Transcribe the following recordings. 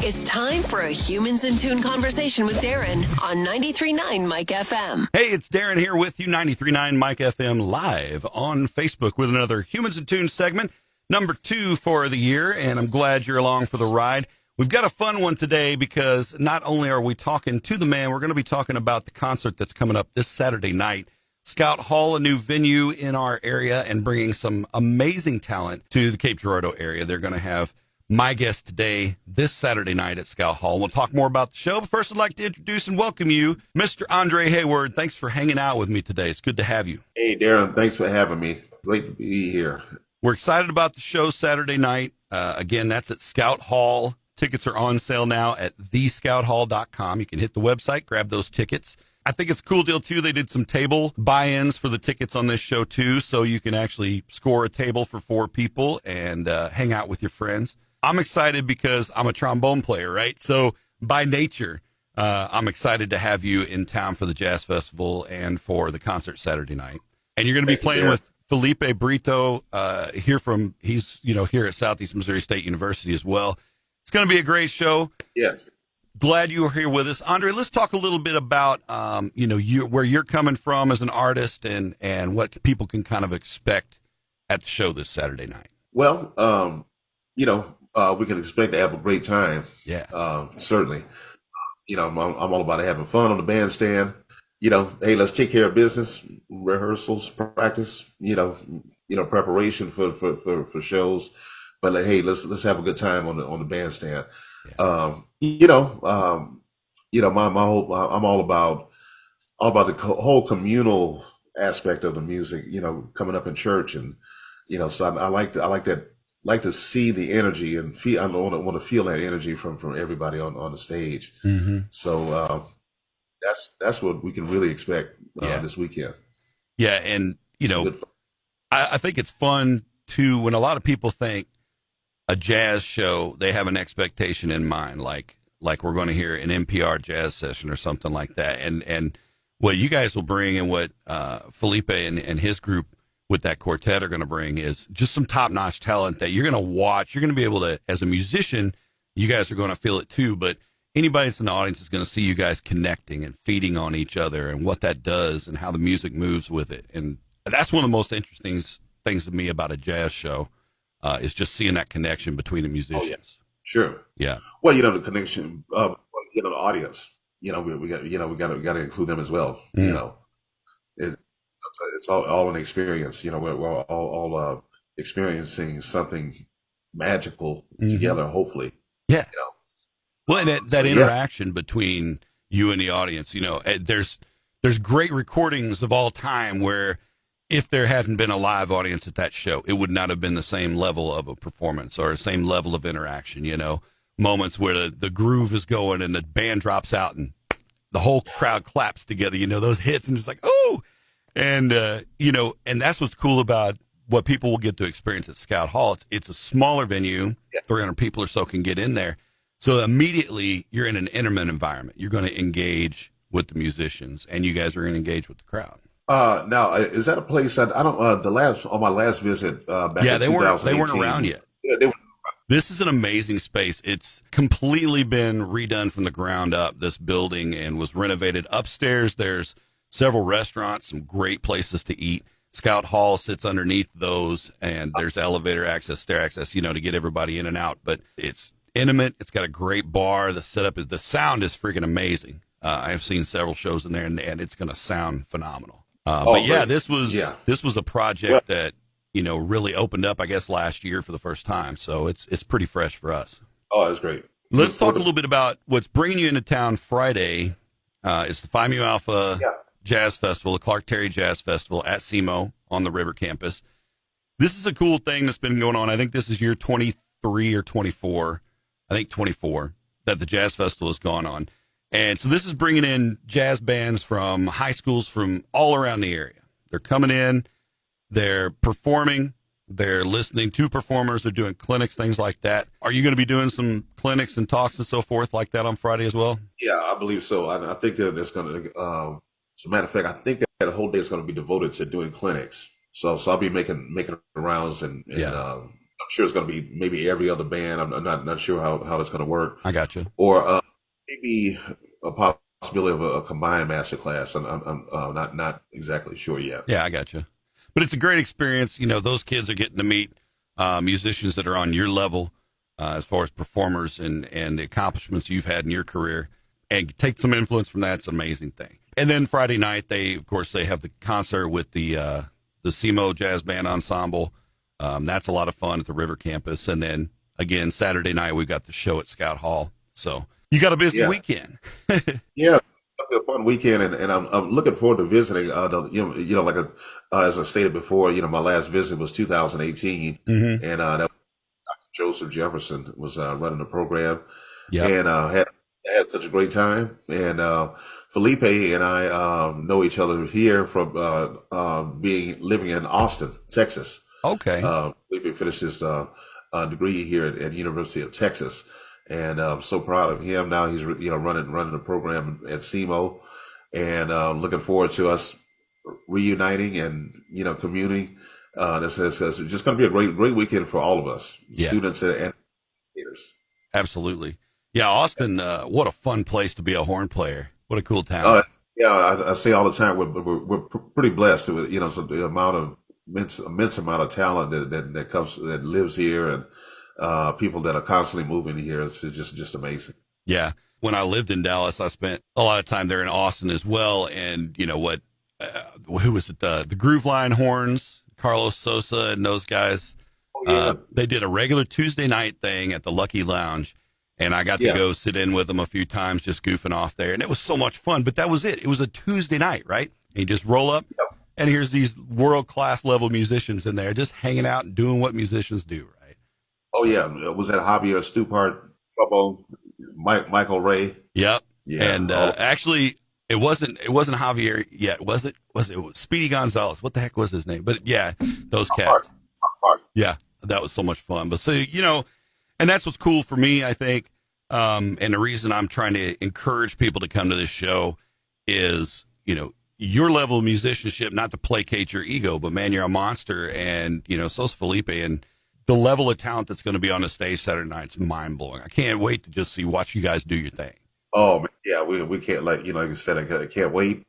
It's time for a Humans in Tune conversation with Darren on 93.9 Mike FM. Hey, it's Darren here with you, 93.9 Mike FM, live on Facebook with another Humans in Tune segment, number 2 for the year, and I'm glad you're along for the ride. We've got a fun one today because not only are we talking to the man, we're going to be talking about the concert that's coming up this Saturday night. Scout Hall, a new venue in our area, and bringing some amazing talent to the Cape Girardeau area. They're going to have my guest today, this Saturday night at Scout Hall. We'll talk more about the show, but first I'd like to introduce and welcome you, Mr. Andre Hayward. Thanks for hanging out with me today. It's good to have you. Hey, Darren, thanks for having me. Great to be here. We're excited about the show Saturday night. Again, that's at Scout Hall. Tickets are on sale now at thescouthall.com. You can hit the website, grab those tickets. I think it's a cool deal, too. They did some table buy-ins for the tickets on this show, too, so you can actually score a table for 4 people and hang out with your friends. I'm excited because I'm a trombone player, right? So by nature, I'm excited to have you in town for the Jazz Festival and for the concert Saturday night. And you're going to be playing with Felipe Brito he's here at Southeast Missouri State University as well. It's going to be a great show. Yes. Glad you are here with us. Andre, let's talk a little bit about, where you're coming from as an artist and what people can kind of expect at the show this Saturday night. Well, we can expect to have a great time. Yeah. Certainly. I'm all about having fun on the bandstand. Hey, let's take care of business, rehearsals, practice, preparation for shows. But hey, let's have a good time on the bandstand. Yeah. My whole I'm all about the whole communal aspect of the music. Coming up in church, and so I like to see the energy and feel. I want to feel that energy from everybody on the stage. Mm-hmm. So that's what we can really expect this weekend. Yeah, and I think it's fun too when a lot of people think a jazz show, they have an expectation in mind, like we're going to hear an NPR jazz session or something like that. And what you guys will bring and what Felipe and his group with that quartet are going to bring is just some top-notch talent that you're going to watch. You're going to be able to, as a musician, you guys are going to feel it too, but anybody that's in the audience is going to see you guys connecting and feeding on each other and what that does and how the music moves with it. And that's one of the most interesting things to me about a jazz show. Is just seeing that connection between the musicians. Oh, yeah. Sure. Yeah. Well, the connection, the audience. We got to include them as well. Mm. It's all an experience. We're all experiencing something magical together. Hopefully. Yeah. Well, and that interaction between you and the audience. There's great recordings of all time where, if there hadn't been a live audience at that show, it would not have been the same level of a performance or the same level of interaction, moments where the groove is going and the band drops out and the whole crowd claps together, those hits, and it's like, oh, and, and that's what's cool about what people will get to experience at Scout Hall. It's a smaller venue, 300 people or so can get in there. So immediately you're in an intimate environment. You're going to engage with the musicians and you guys are going to engage with the crowd. Now, is that a place that I don't? On my last visit back in 2018, they weren't around yet. Yeah, they weren't. This is an amazing space. It's completely been redone from the ground up. This building and was renovated upstairs. There's several restaurants, some great places to eat. Scout Hall sits underneath those, and there's elevator access, stair access, to get everybody in and out. But it's intimate. It's got a great bar. The sound is freaking amazing. I've seen several shows in there, and it's going to sound phenomenal. This was a project that, really opened up, I guess, last year for the first time. So it's pretty fresh for us. Oh, that's great. Let's talk a little bit about what's bringing you into town Friday. It's the Phi Mu Alpha Jazz Festival, the Clark Terry Jazz Festival at SEMO on the River Campus. This is a cool thing that's been going on. I think this is year 23 or 24. I think 24 that the Jazz Festival has gone on. And so this is bringing in jazz bands from high schools from all around the area. They're coming in, they're performing, they're listening to performers, they're doing clinics, things like that. Are you going to be doing some clinics and talks and so forth like that on Friday as well? Yeah, I believe so. I think that it's going to, as a matter of fact, I think that the whole day is going to be devoted to doing clinics. So I'll be making rounds and sure it's going to be maybe every other band. I'm not sure how that's going to work. I got you. Or maybe a possibility of a combined master class. I'm not exactly sure yet. Yeah, I got you. But it's a great experience. You know, those kids are getting to meet musicians that are on your level as far as performers and the accomplishments you've had in your career, and take some influence from that. It's an amazing thing. And then Friday night, they have the concert with the SEMO Jazz Band Ensemble. That's a lot of fun at the River Campus. And then again, Saturday night, we've got the show at Scout Hall. So you got a busy weekend. Yeah. A fun weekend, and I'm looking forward to visiting. As I stated before, my last visit was 2018, and that was Dr. Joseph Jefferson was running the program, and had such a great time. And Felipe and I know each other here from living in Austin, Texas. Okay, Felipe finished his degree here at University of Texas. And I'm so proud of him. Now he's running the program at SEMO, and looking forward to us reuniting and communing. This is just going to be a great weekend for all of us, students and educators. Absolutely, yeah. Austin, what a fun place to be a horn player. What a cool town. I say all the time we're pretty blessed with the amount of immense amount of talent that lives here, and people that are constantly moving here. It's just amazing. Yeah. When I lived in Dallas, I spent a lot of time there in Austin as well. And you know what, who was it? The Groove Line Horns, Carlos Sosa and those guys. They did a regular Tuesday night thing at the Lucky Lounge, and I got to go sit in with them a few times, just goofing off there. And it was so much fun, but that was it. It was a Tuesday night, right? And you just roll up and here's these world-class level musicians in there just hanging out and doing what musicians do, right? Oh yeah, was that Javier Stupart, Trouble, Michael Ray? Yep. Yeah. And actually, it wasn't Javier yet, was it? It was Speedy Gonzalez. What the heck was his name? But yeah, those cats. Yeah, that was so much fun. But so and that's what's cool for me, I think. And the reason I'm trying to encourage people to come to this show is, your level of musicianship, not to placate your ego, but man, you're a monster, and so's Felipe, and the level of talent that's going to be on the stage Saturday night is mind blowing. I can't wait to just watch you guys do your thing. Oh man, yeah, we can't like I said, I can't wait.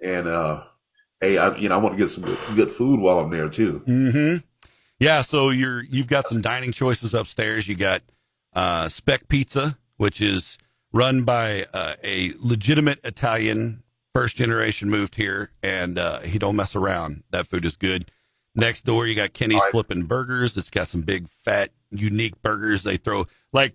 And hey, I want to get some good food while I'm there too. Mm-hmm. Yeah, so you've got some dining choices upstairs. You got Spec Pizza, which is run by a legitimate Italian, first generation, moved here, and he don't mess around. That food is good. Next door, you got Kenny's Flippin' Burgers. It's got some big, fat, unique burgers. They throw, the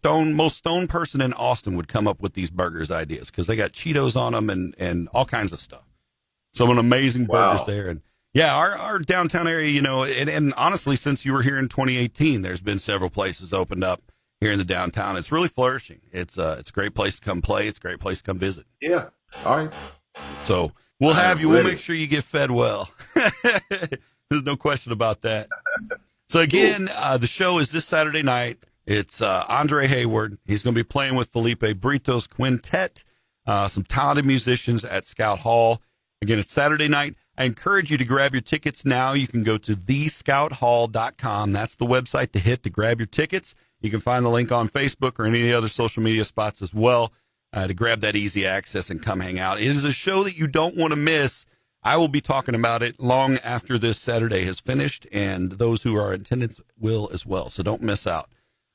most stone person in Austin would come up with these burgers ideas because they got Cheetos on them and all kinds of stuff. Some amazing burgers there. And yeah, our downtown area, and honestly, since you were here in 2018, there's been several places opened up here in the downtown. It's really flourishing. It's a great place to come play. It's a great place to come visit. Yeah. All right. So we'll have you. We'll make sure you get fed well. There's no question about that. So again, the show is this Saturday night. It's Andre Hayward. He's going to be playing with Felipe Brito's quintet, some talented musicians at Scout Hall. Again, it's Saturday night. I encourage you to grab your tickets now. You can go to thescouthall.com. That's the website to hit to grab your tickets. You can find the link on Facebook or any of the other social media spots as well to grab that easy access and come hang out. It is a show that you don't want to miss. I will be talking about it long after this Saturday has finished, and those who are in attendance will as well. So don't miss out.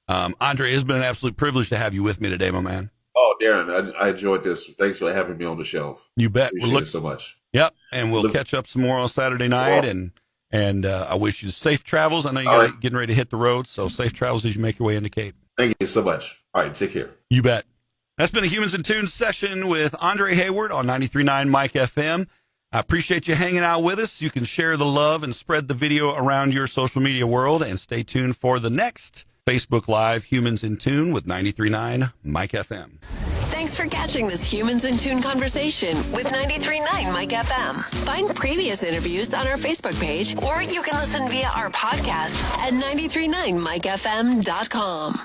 Andre, it's been an absolute privilege to have you with me today, my man. Oh, Darren, I enjoyed this. Thanks for having me on the show. You bet. Appreciate it so much. Yep, and we'll catch up some more on Saturday night, and I wish you safe travels. I know you're getting ready to hit the road, so safe travels as you make your way into Cape. Thank you so much. All right, take care. You bet. That's been a Humans in Tune session with Andre Hayward on 93.9 Mike FM. I appreciate you hanging out with us. You can share the love and spread the video around your social media world, and stay tuned for the next Facebook Live Humans in Tune with 93.9 Mike FM. Thanks for catching this Humans in Tune conversation with 93.9 Mike FM. Find previous interviews on our Facebook page, or you can listen via our podcast at 939mikefm.com.